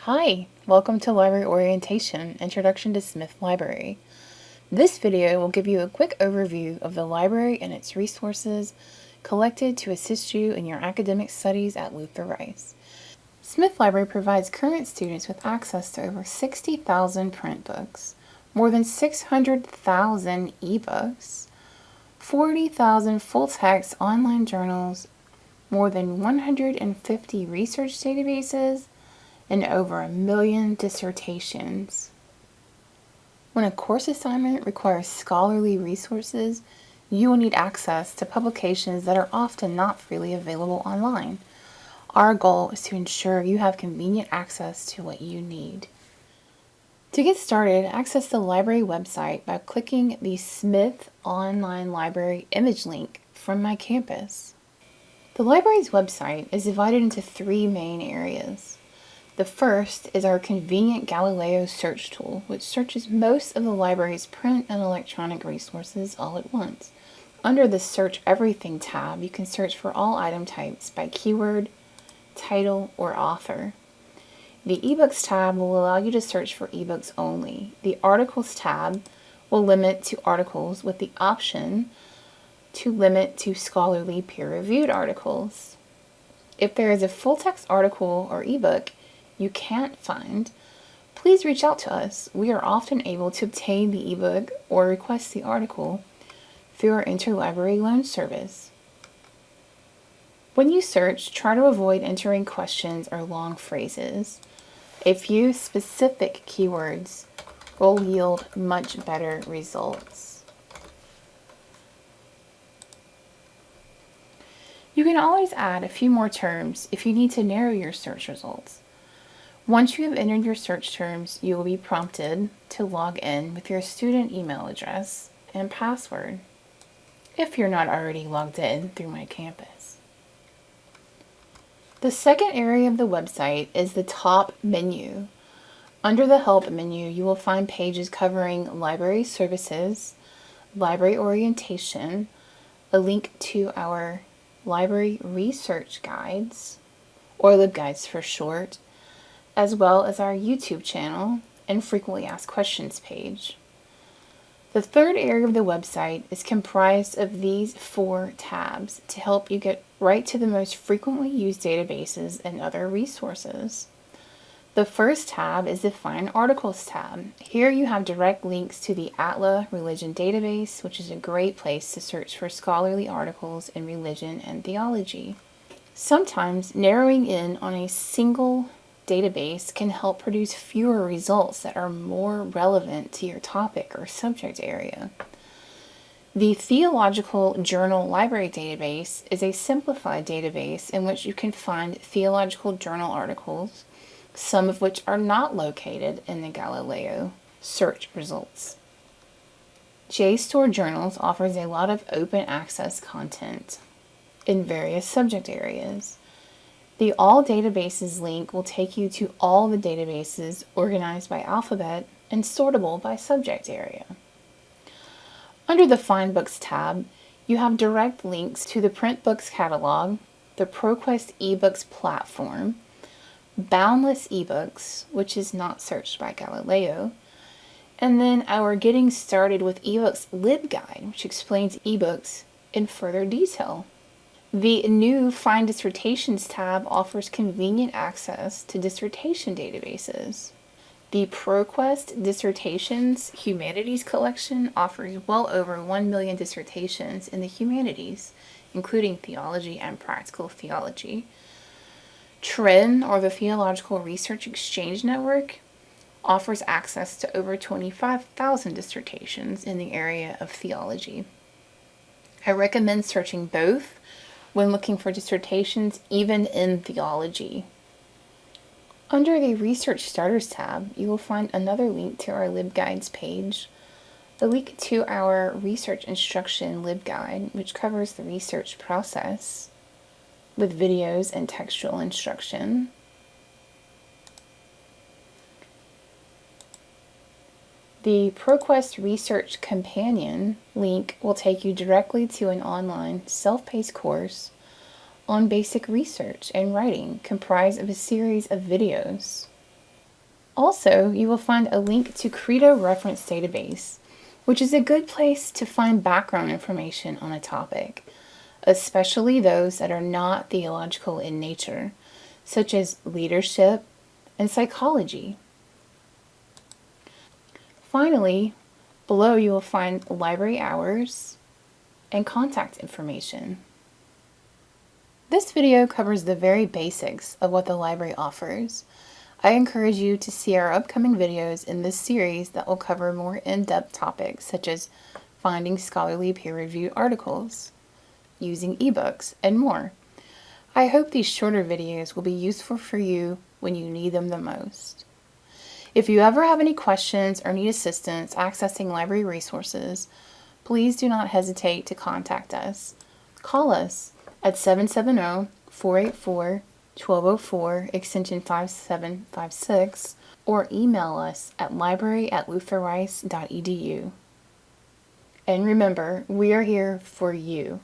Hi, welcome to Library Orientation, Introduction to Smith Library. This video will give you a quick overview of the library and its resources collected to assist you in your academic studies at Luther Rice. Smith Library provides current students with access to over 60,000 print books, more than 600,000 ebooks, 40,000 full-text online journals, more than 150 research databases, and over 1 million dissertations. When a course assignment requires scholarly resources, you will need access to publications that are often not freely available online. Our goal is to ensure you have convenient access to what you need. To get started, access the library website by clicking the Smith Online Library image link from my campus. The library's website is divided into 3 main areas. The first is our convenient Galileo search tool, which searches most of the library's print and electronic resources all at once. Under the Search Everything tab, you can search for all item types by keyword, title, or author. The eBooks tab will allow you to search for ebooks only. The Articles tab will limit to articles with the option to limit to scholarly peer-reviewed articles. If there is a full-text article or ebook you can't find, please reach out to us. We are often able to obtain the ebook or request the article through our interlibrary loan service. When you search, try to avoid entering questions or long phrases. A few specific keywords will yield much better results. You can always add a few more terms if you need to narrow your search results. Once you have entered your search terms, you will be prompted to log in with your student email address and password, if you're not already logged in through my campus. The second area of the website is the top menu. Under the Help menu, you will find pages covering library services, library orientation, a link to our library research guides, or LibGuides for short, as well as our YouTube channel and frequently asked questions page. The third area of the website is comprised of these 4 tabs to help you get right to the most frequently used databases and other resources. The first tab is the Find Articles tab. Here you have direct links to the ATLA Religion Database, which is a great place to search for scholarly articles in religion and theology. Sometimes narrowing in on a single database can help produce fewer results that are more relevant to your topic or subject area. The Theological Journal Library Database is a simplified database in which you can find theological journal articles, some of which are not located in the Galileo search results. JSTOR Journals offers a lot of open access content in various subject areas. The All Databases link will take you to all the databases organized by alphabet and sortable by subject area. Under the Find Books tab, you have direct links to the Print Books catalog, the ProQuest eBooks platform, Boundless eBooks, which is not searched by Galileo, and then our Getting Started with eBooks LibGuide, which explains ebooks in further detail. The new Find Dissertations tab offers convenient access to dissertation databases. The ProQuest Dissertations Humanities Collection offers well over 1 million dissertations in the humanities, including theology and practical theology. TRIN, or the Theological Research Exchange Network, offers access to over 25,000 dissertations in the area of theology. I recommend searching both when looking for dissertations, even in theology. Under the Research Starters tab, you will find another link to our LibGuides page, a link to our Research Instruction LibGuide, which covers the research process with videos and textual instruction. The ProQuest Research Companion link will take you directly to an online, self-paced course on basic research and writing comprised of a series of videos. Also, you will find a link to Credo Reference Database, which is a good place to find background information on a topic, especially those that are not theological in nature, such as leadership and psychology. Finally, below you will find library hours and contact information. This video covers the very basics of what the library offers. I encourage you to see our upcoming videos in this series that will cover more in-depth topics such as finding scholarly peer-reviewed articles, using ebooks, and more. I hope these shorter videos will be useful for you when you need them the most. If you ever have any questions or need assistance accessing library resources, please do not hesitate to contact us. Call us at 770-484-1204 extension 5756 or email us at library@lutherrice.edu. And remember, we are here for you.